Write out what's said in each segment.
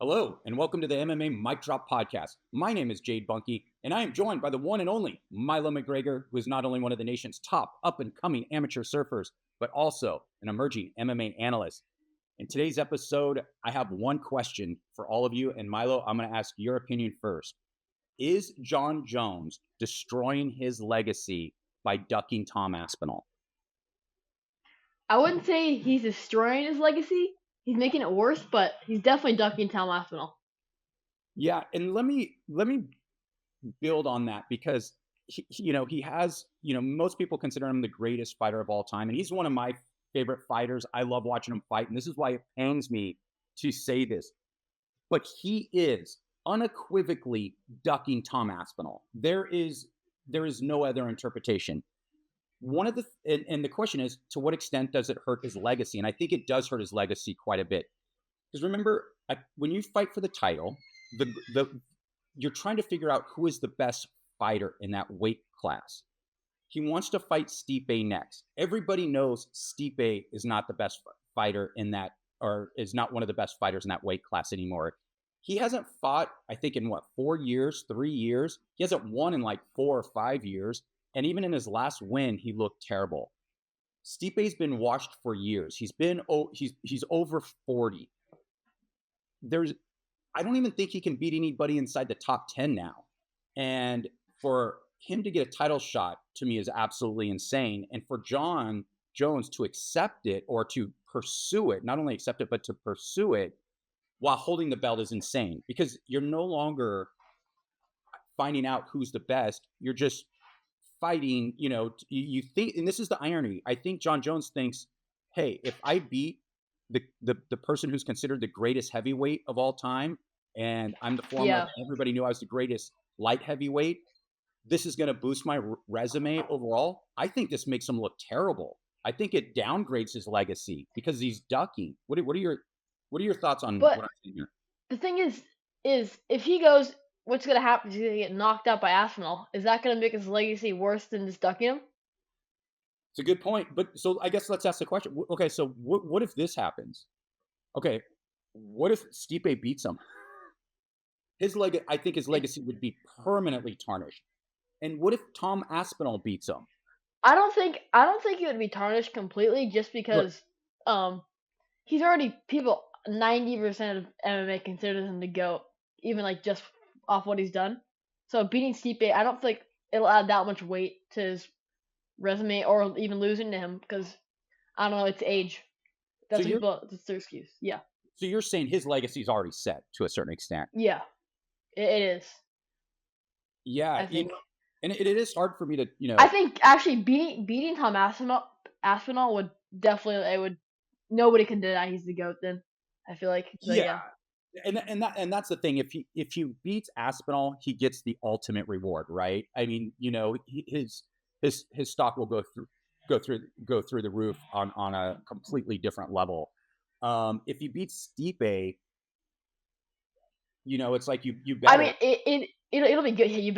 Hello, and welcome to the MMA Mic Drop Podcast. My name is Jade Bunky, and I am joined by the one and only Milo McGregor, who is not only one of the nation's top up-and-coming amateur surfers, but also an emerging MMA analyst. In today's episode, I have one question for all of you, and Milo, I'm going to ask your opinion first. Is Jon Jones destroying his legacy by ducking Tom Aspinall? I wouldn't say he's destroying his legacy. He's making it worse, but he's definitely ducking Tom Aspinall. Yeah, and let me build on that because he has, most people consider him the greatest fighter of all time, and he's one of my favorite fighters. I love watching him fight, and this is why it pains me to say this, but he is unequivocally ducking Tom Aspinall. There is no other interpretation. One of the and the question is, to what extent does it hurt his legacy? And I think it does hurt his legacy quite a bit. Because remember, when you fight for the title, you're trying to figure out who is the best fighter in that weight class. He wants to fight Stipe next. Everybody knows Stipe is not the best fighter in that, or is not one of the best fighters in that weight class anymore. He hasn't fought, I think, in 3 years? He hasn't won in like 4 or 5 years. And even in his last win, he looked terrible. Stipe's been washed for years. He's over 40. I don't even think he can beat anybody inside the top 10 now. And for him to get a title shot, to me, is absolutely insane. And for Jon Jones to accept it, or to pursue it, not only accept it, but to pursue it while holding the belt, is insane. Because you're no longer finding out who's the best. You're just fighting, you think, and this is the irony. I think Jon Jones thinks, hey, if I beat the person who's considered the greatest heavyweight of all time, and I'm the former, everybody knew I was the greatest light heavyweight, this is going to boost my resume overall. I think this makes him look terrible. I think it downgrades his legacy because he's ducking. What are your thoughts on what I'm saying here? The thing is if he goes, what's going to happen? He's going to get knocked out by Aspinall. Is that going to make his legacy worse than just ducking him? It's a good point. But so I guess let's ask the question. Okay, so what if this happens? Okay, what if Stipe beats him? I think his legacy would be permanently tarnished. And what if Tom Aspinall beats him? I don't think it would be tarnished completely, just because he's already, 90% of MMA considers him the GOAT, even like just off what he's done. So beating Stipe, I don't think it'll add that much weight to his resume, or even losing to him, because I don't know, it's age. That's their excuse. Yeah. So you're saying his legacy's already set to a certain extent? Yeah, it is. Yeah, I think. And it is hard for me to, I think actually beating Tom Aspinall would definitely, nobody can deny he's the GOAT then. I feel like. So, yeah. And that's the thing. If he beats Aspinall, he gets the ultimate reward, right? I mean, his stock will go through the roof on a completely different level. If he beats Stipe, it's like you better. I mean, it'll be good. Yeah, he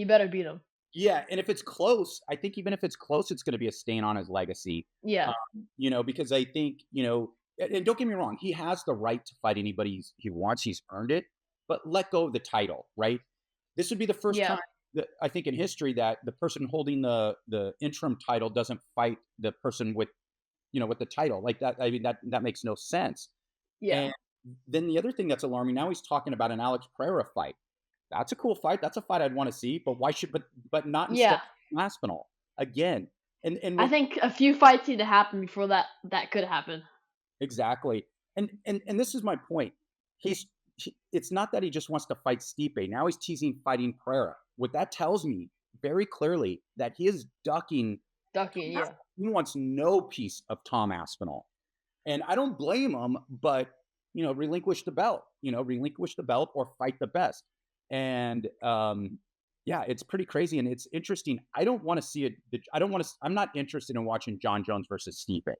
better beat him. Yeah, and if it's close, I think even if it's close, it's going to be a stain on his legacy. Yeah. Because I think, and don't get me wrong, he has the right to fight anybody he wants. He's earned it, but let go of the title, right? This would be the first time that, I think, in history, that the person holding the interim title doesn't fight the person with the title. Like that. I mean, that makes no sense. Yeah. And then the other thing that's alarming, now he's talking about an Alex Pereira fight. That's a cool fight. That's a fight I'd want to see, but why but not instead of Aspinall again? And I think a few fights need to happen before that could happen. Exactly. And this is my point. It's not that he just wants to fight Stipe. Now he's teasing fighting Pereira. What that tells me very clearly, that he is ducking. Yeah. He wants no piece of Tom Aspinall. And I don't blame him, but relinquish the belt. Relinquish the belt or fight the best. And it's pretty crazy, and it's interesting. I don't want to see it. I'm not interested in watching Jon Jones versus Stipe.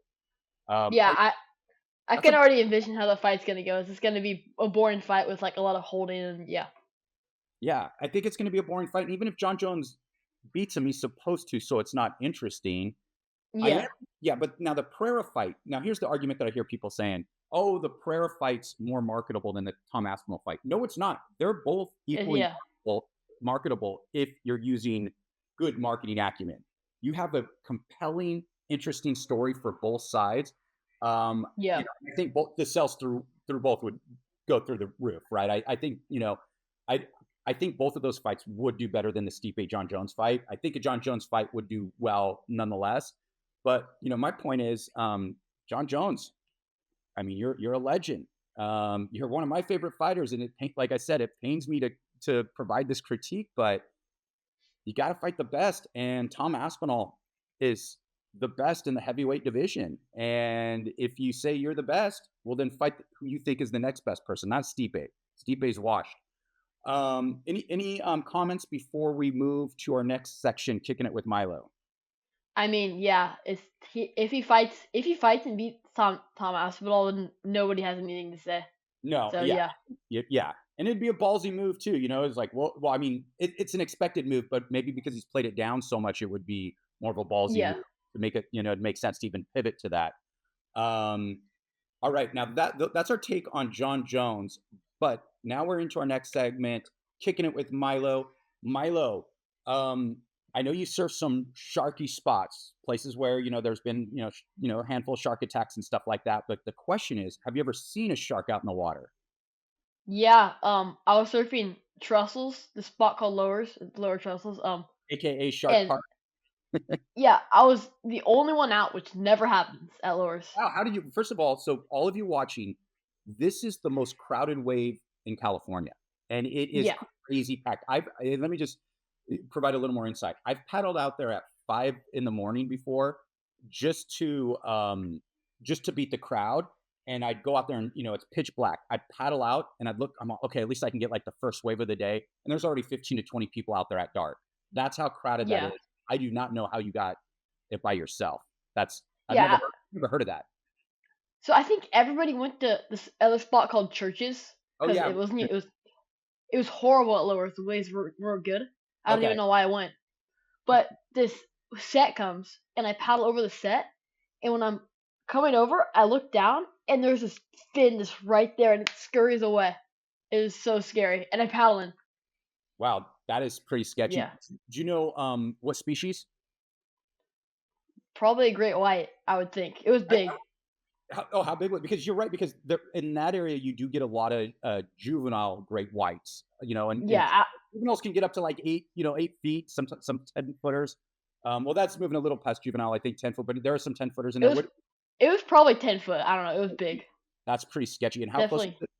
I can already envision how the fight's gonna go. It's just gonna be a boring fight with like a lot of holding, and Yeah, I think it's gonna be a boring fight. And even if Jon Jones beats him, he's supposed to, so it's not interesting. Yeah. But now the Pereira fight. Now here's the argument that I hear people saying: oh, the Pereira fight's more marketable than the Tom Aspinall fight. No, it's not. They're both equally Yeah. marketable if you're using good marketing acumen. You have a compelling, interesting story for both sides. Yeah. I think both the sales through both would go through the roof, right? I think I I think both of those fights would do better than the Stipe Jon Jones fight. I think a Jon Jones fight would do well nonetheless. But my point is, Jon Jones. I mean, you're a legend. You're one of my favorite fighters, and like I said, it pains me to provide this critique, but you got to fight the best. And Tom Aspinall is the best in the heavyweight division. And if you say you're the best, well, then fight who you think is the next best person, not Stipe. Stipe's washed. Any comments before we move to our next section, kicking it with Milo? I mean, yeah, if he fights and beats Tom Aspinall, then nobody has anything to say. No, So yeah, yeah, yeah, and it'd be a ballsy move too. It's like, well, I mean, it's an expected move, but maybe because he's played it down so much, it would be more of a ballsy move yeah, to make it, it makes sense to even pivot to that. Um, all right, now that's our take on Jon Jones, but now we're into our next segment, kicking it with Milo. Milo, um, I know you surf some sharky spots, places where there's been a handful of shark attacks and stuff like that. But the question is, have you ever seen a shark out in the water, yeah. I was surfing Trussels, the spot called Lower Trussels. aka Shark And Park? yeah, I was the only one out, which never happens at Lowers. Wow, how did you? First of all, so all of you watching, this is the most crowded wave in California, and it is Yeah, crazy packed. Let me just provide a little more insight. I've paddled out there at 5 in the morning before, just to beat the crowd, and I'd go out there and it's pitch black. I'd paddle out and I'd look. I'm like, okay. At least I can get like the first wave of the day, and there's already 15 to 20 people out there at dark. That's how crowded that is. yeah, I do not know how you got it by yourself. That's I've yeah. never heard of that. So I think everybody went to this other spot called Churches Oh, because yeah. it was horrible at Lowers. The waves were good. I don't Okay. even know why I went. But this set comes and I paddle over the set, and when I'm coming over, I look down and there's this fin just right there and it scurries away. It is so scary. And I paddle in. Wow, that is pretty sketchy. Yeah. Do you know, what species? Probably a great white, I would think. It was I big. how big was because you're right, because there in that area, you do get a lot of, juvenile great whites, and Yeah, juveniles can get up to, like, 8 feet, some 10-footers. Well, that's moving a little past juvenile, I think 10 foot, but there are some 10-footers in it there. was it was probably 10 foot. I don't know. It was big. That's pretty sketchy, and how close was Definitely. it?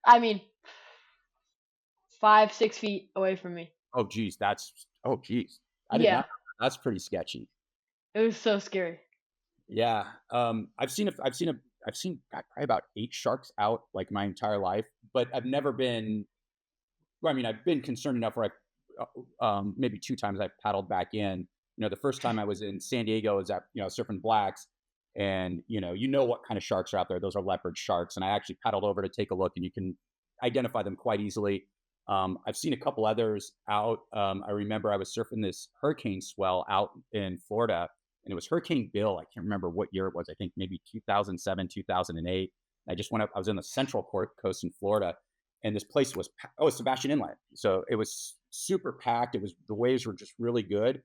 I mean, 5, 6 feet away from me. Oh, geez. I did Yeah, not That's pretty sketchy. it was so scary. Yeah, I've seen probably about 8 sharks out, like, my entire life, but I've never been well, I mean, I've been concerned enough where maybe 2 times I've paddled back in. The first time I was in San Diego, I was at, surfing blacks, and, what kind of sharks are out there. Those are leopard sharks, and I actually paddled over to take a look, and you can identify them quite easily. I've seen a couple others out. I remember I was surfing this hurricane swell out in Florida, and it was Hurricane Bill. I can't remember what year it was. I think maybe 2007, 2008. I just went up. I was in the Central Coast in Florida, and this place was Sebastian Inlet. So it was super packed. The waves were just really good,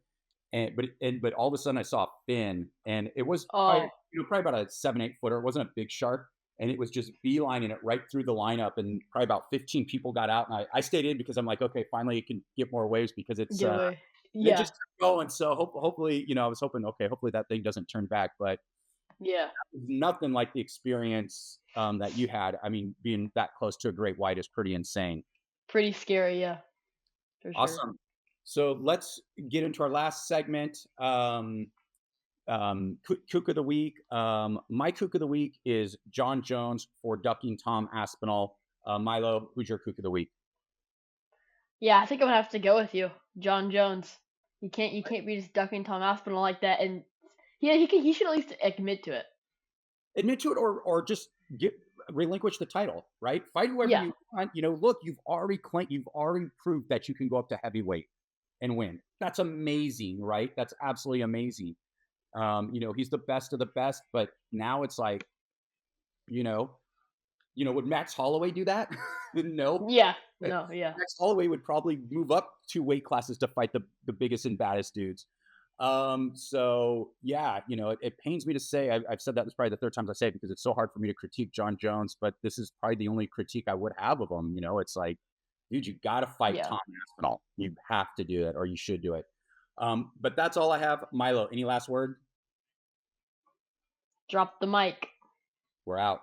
but all of a sudden I saw a fin, and it was probably Oh, probably about a 7, 8 footer. It wasn't a big shark, and it was just beelining it right through the lineup, and probably about 15 people got out, and I stayed in because I'm like, okay, finally you can get more waves because it's get away. and it Yeah, just kept going. So hopefully, I was hoping, okay, hopefully that thing doesn't turn back, but yeah. nothing like the experience that you had. I mean, being that close to a great white is pretty insane. Pretty scary. Yeah, for sure. Awesome. So let's get into our last segment. Kook of the week. My kook of the week is Jon Jones for ducking Tom Aspinall. Milo, who's your kook of the week? Yeah, I think I'm gonna have to go with you, Jon Jones. You can't be just ducking Tom Aspinall like that, and yeah, he should at least admit to it. Admit to it, or just relinquish the title. Right? Fight whoever Yeah, you want. Look, you've already proved that you can go up to heavyweight and win. That's amazing, right? That's absolutely amazing. He's the best of the best, but now it's like You know, would Max Holloway do that? No. Yeah. Uh, No. Yeah. Max Holloway would probably move up 2 weight classes to fight the biggest and baddest dudes. So yeah, it pains me to say I've said that this is probably the third time I say it because it's so hard for me to critique Jon Jones, but this is probably the only critique I would have of him. It's like, dude, you got to fight Yeah. Tom Aspinall. You have to do it, or you should do it. But that's all I have. Milo, any last word? Drop the mic. We're out.